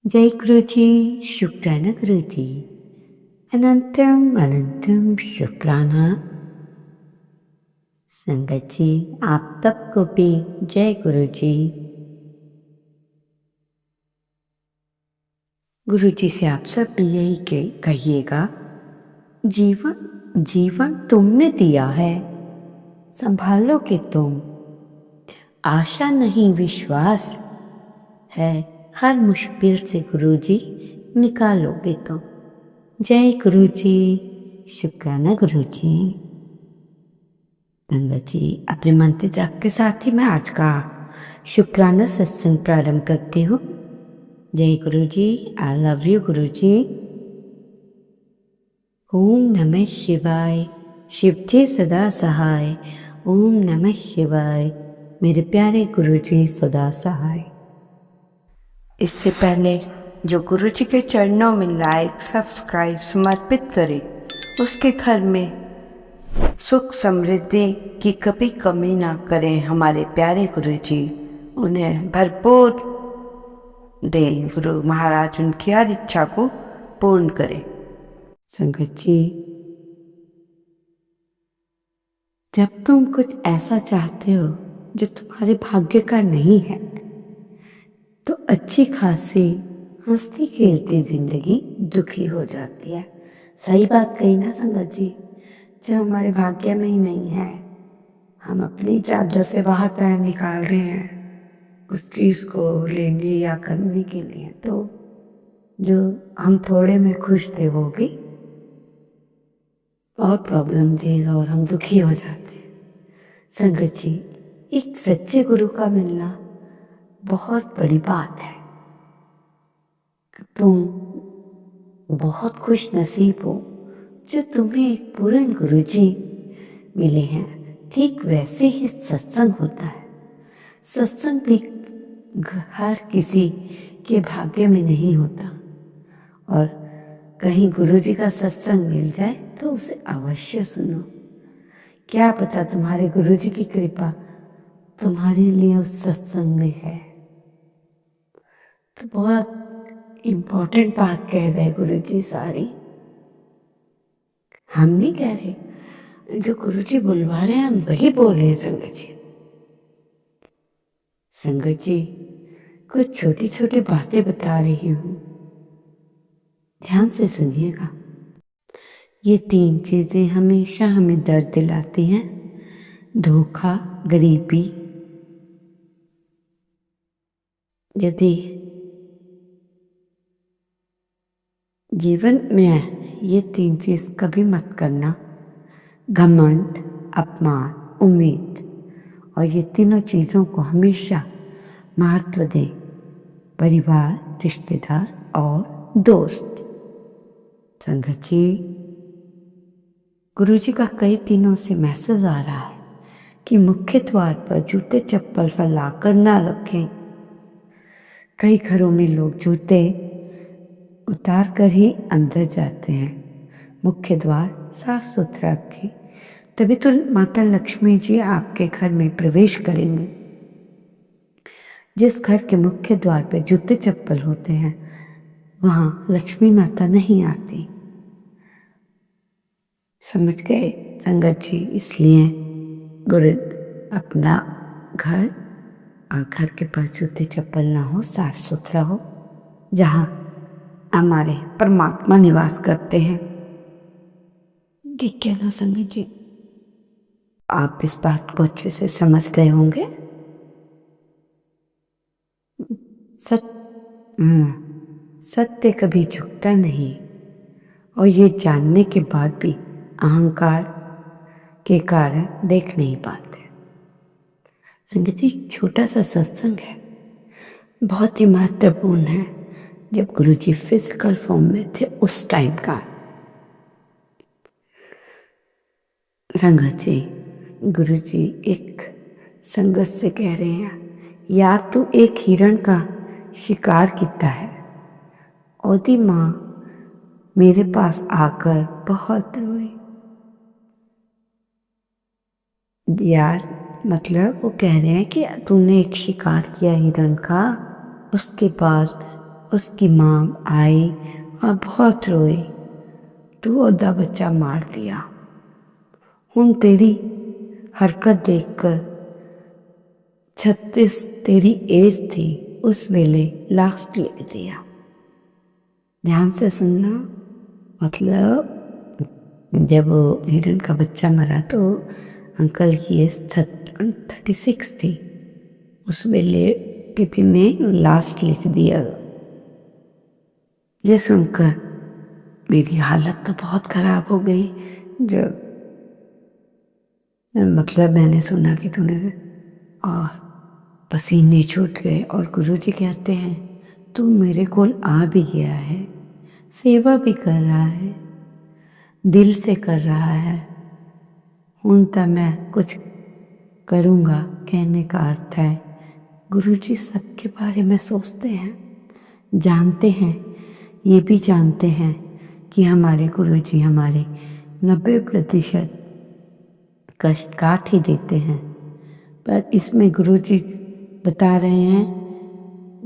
जय गुरुजी, शुक्राना गुरुजी। अनंतम अनंतम शुक्राना। संगत जी, आप सबको भी जय गुरुजी। गुरुजी से आप सब भी यही कहिएगा, जीवन जीवन तुमने दिया है, संभालोगे तुम। आशा नहीं विश्वास है, हर मुश्किल से गुरुजी निकालोगे तुम। जय गुरुजी, शुक्राना गुरुजी। संगत जी, अपने मंत्र जाप के साथ ही मैं आज का शुक्राना सत्संग प्रारंभ करती हूँ। जय गुरुजी, आई लव यू गुरुजी। ओम नमः शिवाय, शिव जी सदा सहाय। ओम नमः शिवाय, मेरे प्यारे गुरुजी सदा सहाय। इससे पहले जो गुरुजी के चरणों में लाइक सब्सक्राइब समर्पित करे, उसके घर में सुख समृद्धि की कभी कमी ना करें हमारे प्यारे गुरुजी। उन्हें भरपूर दें गुरु महाराज, उनकी हर इच्छा को पूर्ण करें। संगत जी, जब तुम कुछ ऐसा चाहते हो जो तुम्हारे भाग्य का नहीं है, तो अच्छी खासी हंसती खेलती जिंदगी दुखी हो जाती है। सही बात कही ना संगत जी। जो हमारे भाग्य में ही नहीं है, हम अपनी चादर से बाहर पैर निकाल रहे हैं उस चीज को लेने या करने के लिए, तो जो हम थोड़े में खुश थे वो भी बहुत प्रॉब्लम देगा और हम दुखी हो जाते हैं। संगत जी, एक सच्चे गुरु का मिलना बहुत बड़ी बात है। तुम बहुत खुश नसीब हो जो तुम्हें एक पूर्ण गुरुजी मिले हैं। ठीक वैसे ही सत्संग होता है। सत्संग भी हर किसी के भाग्य में नहीं होता, और कहीं गुरुजी का सत्संग मिल जाए तो उसे अवश्य सुनो। क्या पता तुम्हारे गुरुजी की कृपा तुम्हारे लिए उस सत्संग में है। तो बहुत इम्पोर्टेंट बात कह गए गुरुजी सारी। हम नहीं कह रहे, जो गुरुजी बुलवा रहे हैं हम वही बोल रहे हैं। संगत जी, संगत जी, कुछ छोटी छोटी बातें बता रही हूँ, ध्यान से सुनिएगा। ये 3 चीजें हमेशा हमें दर्द दिलाती हैं: धोखा, गरीबी। यदि जीवन में ये 3 चीज कभी मत करना: घमंड, अपमान, उम्मीद। और ये तीनों चीजों को हमेशा महत्व दें: परिवार, रिश्तेदार और दोस्त। संगत जी, गुरुजी का कई दिनों से मैसेज आ रहा है कि मुख्य द्वार पर जूते चप्पल फैलाकर ना रखें। कई घरों में लोग जूते उतार कर ही अंदर जाते हैं। मुख्य द्वार साफ सुथरा रखें, तभी तो माता लक्ष्मी जी आपके घर में प्रवेश करेंगे। जिस घर के मुख्य द्वार पर जूते चप्पल होते हैं, वहां लक्ष्मी माता नहीं आती। समझ गए संगत जी? इसलिए गुरु अपना घर और घर के पास जूते चप्पल ना हो, साफ सुथरा हो, जहाँ हमारे परमात्मा निवास करते हैं। ठीक है ना संगत जी? आप इस बात को अच्छे से समझ गए होंगे। सत्य कभी झुकता नहीं, और ये जानने के बाद भी अहंकार के कारण देख नहीं पाते। संगत जी, छोटा सा सत्संग है, बहुत ही महत्वपूर्ण है। जब गुरुजी फिजिकल फॉर्म में थे उस टाइम का। संगत जी, गुरुजी एक संगत से कह रहे हैं, यार तू एक हिरण का शिकार किया है। ओदी माँ मेरे पास आकर बहुत रोई। यार मतलब वो कह रहे हैं कि तूने एक शिकार किया हिरण का, उसके बाद उसकी माँ आई और बहुत रोई, तू ओदा बच्चा मार दिया। हुण तेरी हरकत देखकर 36 तेरी एज थी, उस वेले लास्ट लिख दिया। ध्यान से सुनना, मतलब जब हिरण का बच्चा मरा तो अंकल की एज 36 थी, उस वेले किसी ने लास्ट लिख दिया। ये सुनकर मेरी हालत तो बहुत खराब हो गई। जब मतलब मैंने सुना कि तूने, और पसीने छूट गए। और गुरुजी कहते हैं तू मेरे को आ भी गया है, सेवा भी कर रहा है, दिल से कर रहा है, हुण तो मैं कुछ करूँगा। कहने का अर्थ है गुरुजी सबके बारे में सोचते हैं, जानते हैं, ये भी जानते हैं कि हमारे गुरुजी हमारे 90% कष्ट काट ही देते हैं। पर इसमें गुरुजी बता रहे हैं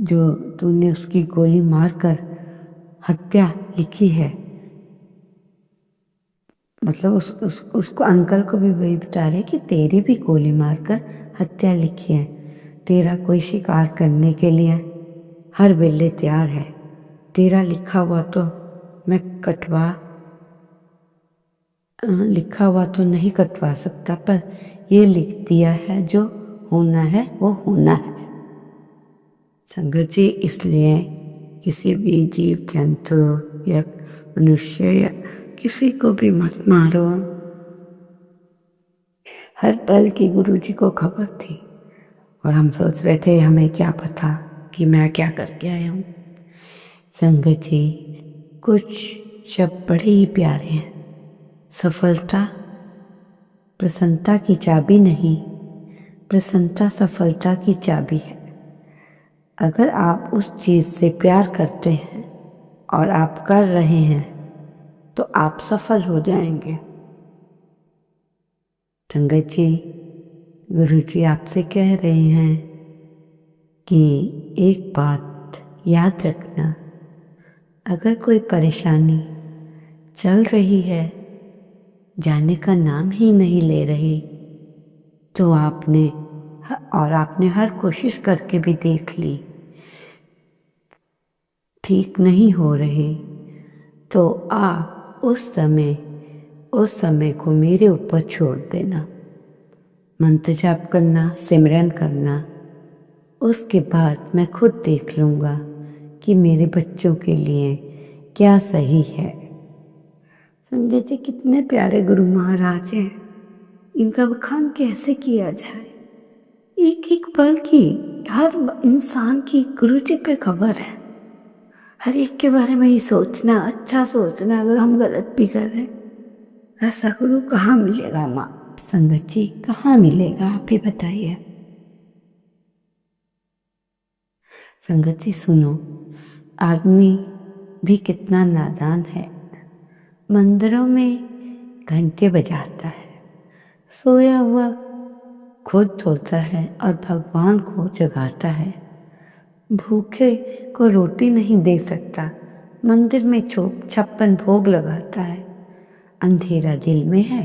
जो तूने उसकी गोली मारकर हत्या लिखी है, मतलब उसको अंकल को भी वही बता रहे कि तेरी भी गोली मारकर हत्या लिखी है। तेरा कोई शिकार करने के लिए हर वेले तैयार है। तेरा लिखा हुआ तो मैं लिखा हुआ तो नहीं कटवा सकता, पर ये लिख दिया है, जो होना है वो होना है। संगत जी, इसलिए किसी भी जीव जंतु या मनुष्य या किसी को भी मत मारो। हर पल की गुरुजी को खबर थी, और हम सोच रहे थे हमें क्या पता कि मैं क्या करके आया हूँ। संगत जी, कुछ शब्द बड़े ही प्यारे हैं। सफलता प्रसन्नता की चाबी नहीं, प्रसन्नता सफलता की चाबी है। अगर आप उस चीज़ से प्यार करते हैं और आप कर रहे हैं तो आप सफल हो जाएंगे। संगत जी, गुरु जी आपसे कह रहे हैं कि एक बात याद रखना, अगर कोई परेशानी चल रही है, जाने का नाम ही नहीं ले रही, तो आपने हर कोशिश करके भी देख ली, ठीक नहीं हो रही, तो आप उस समय को मेरे ऊपर छोड़ देना। मंत्र जाप करना, सिमरन करना, उसके बाद मैं खुद देख लूँगा कि मेरे बच्चों के लिए क्या सही है। संजय जी, कितने प्यारे गुरु महाराज हैं, इनका बखान कैसे किया जाए। एक एक पल की हर इंसान की गुरु जी पे खबर है। हर एक के बारे में ही सोचना, अच्छा सोचना। अगर हम गलत भी कर रहे, ऐसा गुरु कहाँ मिलेगा माँ? संगत जी, कहाँ मिलेगा, आप ही बताइए। संगत जी सुनो, आदमी भी कितना नादान है। मंदिरों में घंटे बजाता है, सोया हुआ खुद धोता है और भगवान को जगाता है। भूखे को रोटी नहीं दे सकता, मंदिर में 56 भोग लगाता है। अंधेरा दिल में है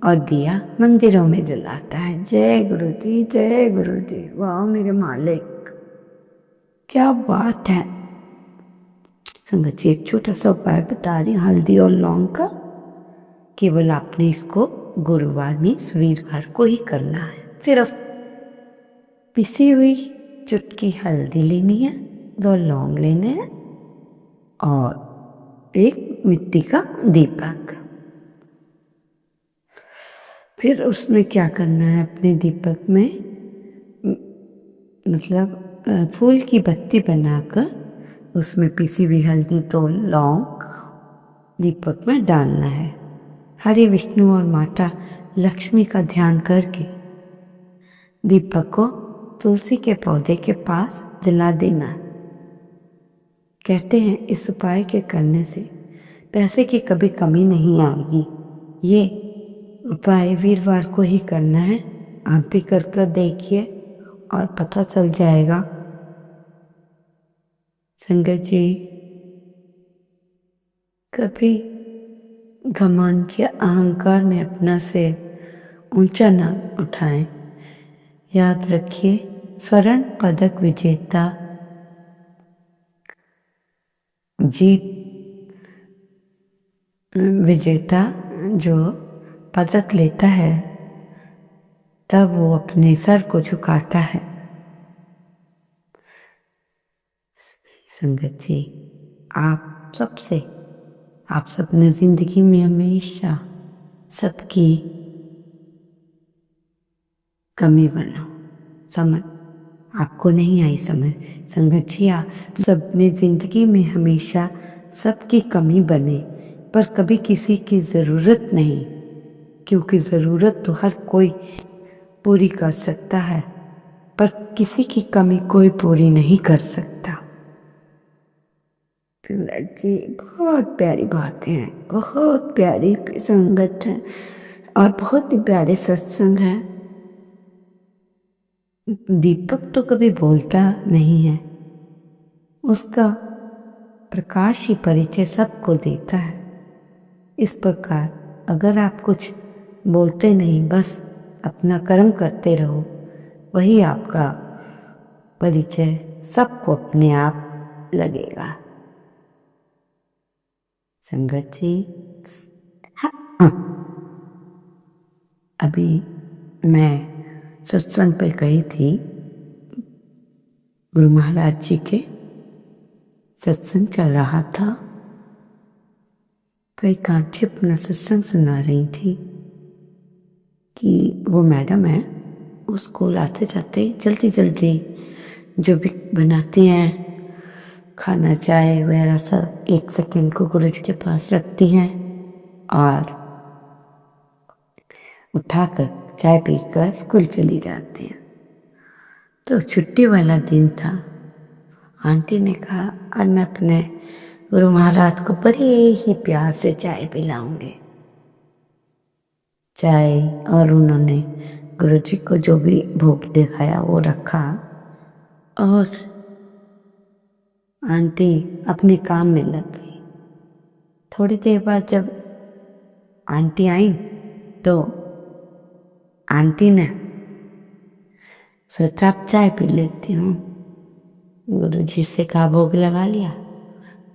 और दिया मंदिरों में जलाता है। जय गुरु जी, जय गुरु जी। वाह मेरे मालिक, क्या बात है। संगत जी, एक छोटा सा उपाय बता रही, हल्दी और लौंग का। केवल आपने इसको गुरुवार में वीरवार को ही करना है। सिर्फ पिसी हुई चुटकी हल्दी लेनी है, 2 लौंग लेने हैं और एक मिट्टी का दीपक। फिर उसमें क्या करना है, अपने दीपक में मतलब फूल की बत्ती बनाकर उसमें पिसी हुई हल्दी 2 लौंग दीपक में डालना है। हरि विष्णु और माता लक्ष्मी का ध्यान करके दीपक को तुलसी के पौधे के पास जला देना। कहते हैं इस उपाय के करने से पैसे की कभी कमी नहीं आएगी। ये उपाय वीरवार को ही करना है। आप भी कर देखिए और पता चल जाएगा संगत जी, कभी घमंड या अहंकार में अपना से ऊंचा न उठाएं। याद रखिए, स्वर्ण पदक विजेता जो पदक लेता है तब वो अपने सर को झुकाता है। संगत जी, आप सबने जिंदगी में हमेशा सबकी कमी बनो। समझ आपको नहीं आई समझ? संगत जी, आप सबने जिंदगी में हमेशा सबकी कमी बने, पर कभी किसी की ज़रूरत नहीं, क्योंकि ज़रूरत तो हर कोई पूरी कर सकता है, पर किसी की कमी कोई पूरी नहीं कर सकता। संगत जी, बहुत प्यारी बातें हैं, बहुत प्यारी संगत है और बहुत ही प्यारे सत्संग है। दीपक तो कभी बोलता नहीं है, उसका प्रकाश ही परिचय सबको देता है। इस प्रकार अगर आप कुछ बोलते नहीं, बस अपना कर्म करते रहो, वही आपका परिचय सबको अपने आप लगेगा। संगत जी, हाँ, अभी मैं सत्संग पे गई थी, गुरु महाराज जी के सत्संग चल रहा था। कई कांची अपना सत्संग सुना रही थी कि वो मैडम है, वो स्कूल आते जाते जल्दी जल्दी जो भी बनाती हैं खाना चाय वगैरह सब 1 सेकंड को गुरु जी के पास रखती हैं और उठाकर चाय पीकर स्कूल चली जाती हैं। तो छुट्टी वाला दिन था। आंटी ने कहा आज मैं अपने गुरु महाराज को बड़े ही प्यार से चाय पिलाऊंगी। चाय और उन्होंने गुरु जी को जो भी भोग दिखाया वो रखा और आंटी अपने काम में लग गई। थोड़ी देर बाद जब आंटी आई तो आंटी ने सोचा अब चाय पी लेती हूँ। गुरु जी से कहा भोग लगा लिया।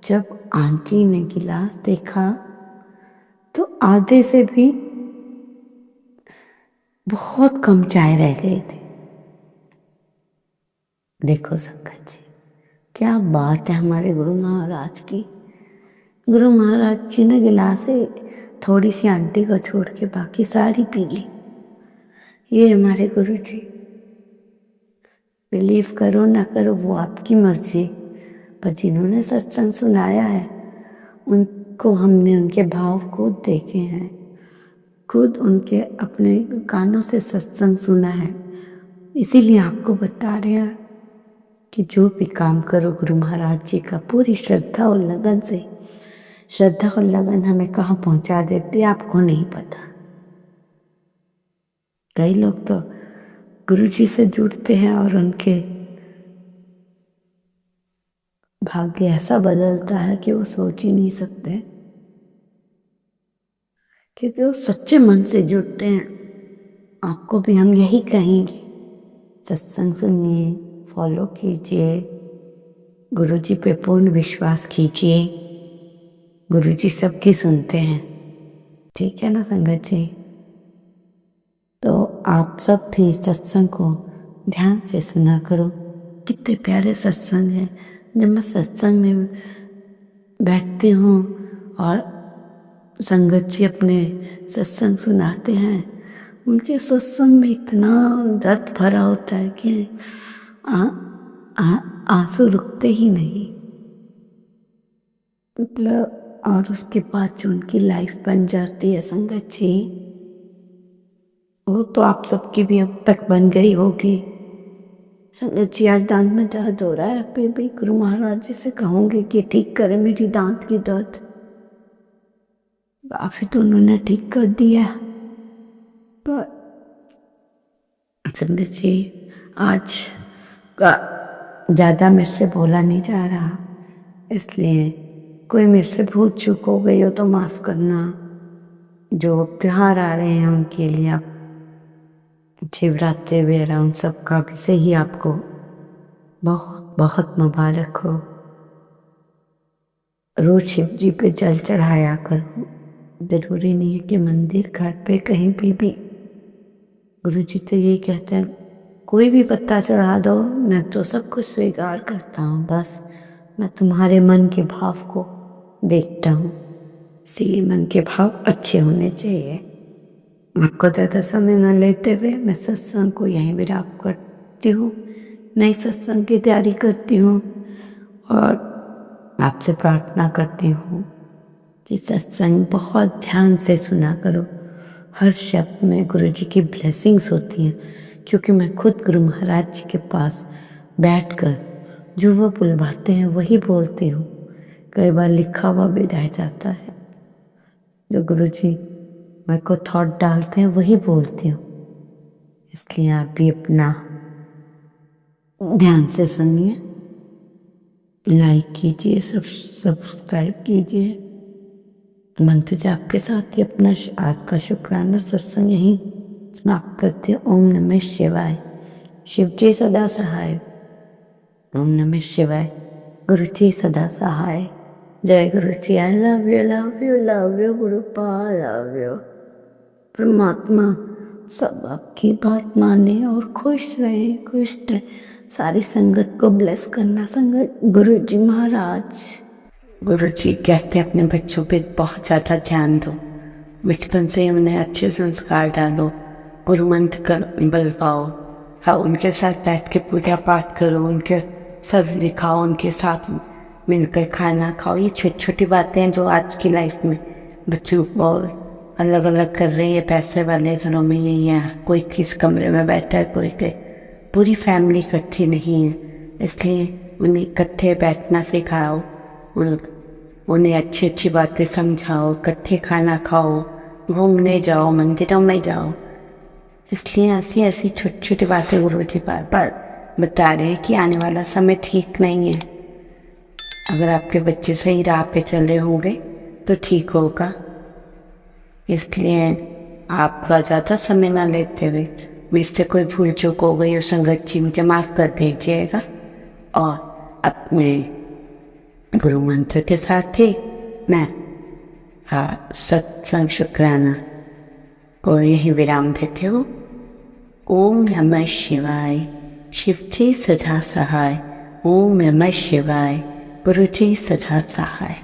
जब आंटी ने गिलास देखा तो आधे से भी बहुत कम चाय रह गई थी। देखो संगत जी, क्या बात है हमारे गुरु महाराज की। गुरु महाराज जी ने गिलासे थोड़ी सी आंटी को छोड़ के बाकी सारी पी ली। ये हमारे गुरु जी, बिलीव करो ना करो वो आपकी मर्जी, पर जिन्होंने सत्संग सुनाया है उनको हमने उनके भाव खुद देखे हैं, खुद उनके अपने कानों से सत्संग सुना है। इसीलिए आपको बता रहे हैं कि जो भी काम करो गुरु महाराज जी का पूरी श्रद्धा और लगन से। श्रद्धा और लगन हमें कहाँ पहुंचा देती है आपको नहीं पता। कई लोग तो गुरु जी से जुड़ते हैं और उनके भाग्य ऐसा बदलता है कि वो सोच ही नहीं सकते, क्योंकि वो सच्चे मन से जुड़ते हैं। आपको भी हम यही कहेंगे, सत्संग सुनिए, फॉलो कीजिए, गुरु जी पे पूर्ण विश्वास कीजिए। गुरु जी सबकी सुनते हैं, ठीक है ना संगत जी? तो आप सब भी सत्संग को ध्यान से सुना करो। कितने प्यारे सत्संग हैं। जब मैं सत्संग में बैठती हूँ और संगत जी अपने सत्संग सुनाते हैं, उनके सत्संग में इतना दर्द भरा होता है कि आंसू रुकते ही नहीं। मतलब और उसके बाद जो उनकी लाइफ बन जाती है संगत जी, वो तो आप सबकी भी अब तक बन गई होगी। संगत जी, आज दांत में दर्द हो रहा है, फिर भी गुरु महाराज जी से कहूँगी कि ठीक करें मेरी दांत की दर्द। काफी तो उन्होंने ठीक कर दिया, पर संगत जी आज का ज़्यादा मेरे से बोला नहीं जा रहा। इसलिए कोई मेरे से भूल चूक हो गई हो तो माफ़ करना। जो अब त्योहार आ रहे हैं उनके लिए आप शिवरात्रि वगैरह उन सब का भी सही आपको बहुत बहुत मुबारक हो। रोज शिव जी पे जल चढ़ाया करो। ज़रूरी नहीं है कि मंदिर घर पे कहीं भी। गुरु जी तो यही कहते हैं कोई भी पत्ता चढ़ा दो, मैं तो सब कुछ स्वीकार करता हूँ, बस मैं तुम्हारे मन के भाव को देखता हूँ। इसीलिए मन के भाव अच्छे होने चाहिए। आपको ज़्यादा समय न लेते हुए मैं सत्संग को यहीं विराम करती हूँ। नई सत्संग की तैयारी करती हूँ और आपसे प्रार्थना करती हूँ कि सत्संग बहुत ध्यान से सुना करो। हर शब्द में गुरु जी की ब्लेसिंग्स होती हैं, क्योंकि मैं खुद गुरु महाराज जी के पास बैठकर जो वो बुलवाते हैं वही बोलती हूँ। कई बार लिखा हुआ भी रह जाता है, जो गुरु जी मेरे को थॉट डालते हैं वही बोलती हूँ। इसलिए आप भी अपना ध्यान से सुनिए, लाइक कीजिए, सब्सक्राइब कीजिए। मंत्र जाप के साथ ही अपना आज का शुक्राना सत्संग यहीं समाप्त करते हैं। ओम नमः शिवाय। शिव जी सदा सहाय। ओम नमः शिवाय। गुरु जी सदा सहाय। जय Guru ji. I love you love you love you गुरुपा लव यू। परमात्मा सब आपकी बात माने और खुश रहे। सारी संगत को ब्लेस करना। संगत गुरु जी महाराज। गुरु जी कहते हैं अपने बच्चों पे बहुत ज़्यादा ध्यान दो, बचपन से उन्हें अच्छे संस्कार डालो, गुरु मंत्र कर बलवाओ। हाँ, उनके साथ बैठ के पूजा पाठ करो, उनके सब लिखाओ, उनके साथ मिलकर खाना खाओ। ये छोटी छोटी बातें हैं जो आज की लाइफ में बच्चों को अलग अलग कर रही है। पैसे वाले घरों में यही है, कोई किस कमरे में बैठा है, कोई के पूरी फैमिली इकट्ठी नहीं है। इसलिए उन्हें इकट्ठे बैठना सिखाओ, उन्हें अच्छी अच्छी बातें समझाओ, इकट्ठे खाना खाओ, घूमने जाओ, मंदिरों में जाओ। इसलिए ऐसी ऐसी छोटी छोटी बातें गुरु जी बार बार बता रहे हैं कि आने वाला समय ठीक नहीं है। अगर आपके बच्चे सही राह पे चले होंगे तो ठीक होगा। इसलिए आपका ज़्यादा समय ना लेते हुए मुझसे कोई भूल चूक हो गई और संगत जी मुझे माफ़ कर दीजिएगा। और अपने गुरु मंत्र के साथ ही मैं सत्संग शुक्राना को यही विराम देते हो। ओम नमः शिवाय। शिव जी सदा सहाय। ओम नमः शिवाय। गुरु जी सदा सहाय।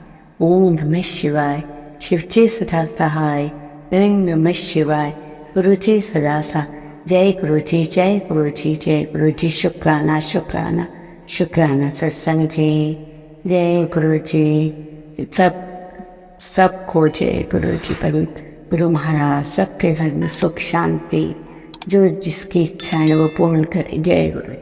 ओम नमः शिवाय। शिव जी सदा सहाय। ओम नमः शिवाय। गुरु जी सदा सहाय। जय गुरु जी, जय गुरु जी, जय गुरु जी। शुक्राना शुक्राना शुक्राना सत्संग जी। जय गुरु जी। सबको जय गुरु जी। गुरु महाराज सबके घर में सुख शांति जो जिसकी इच्छा है वो पूर्ण करे। जय गुरु।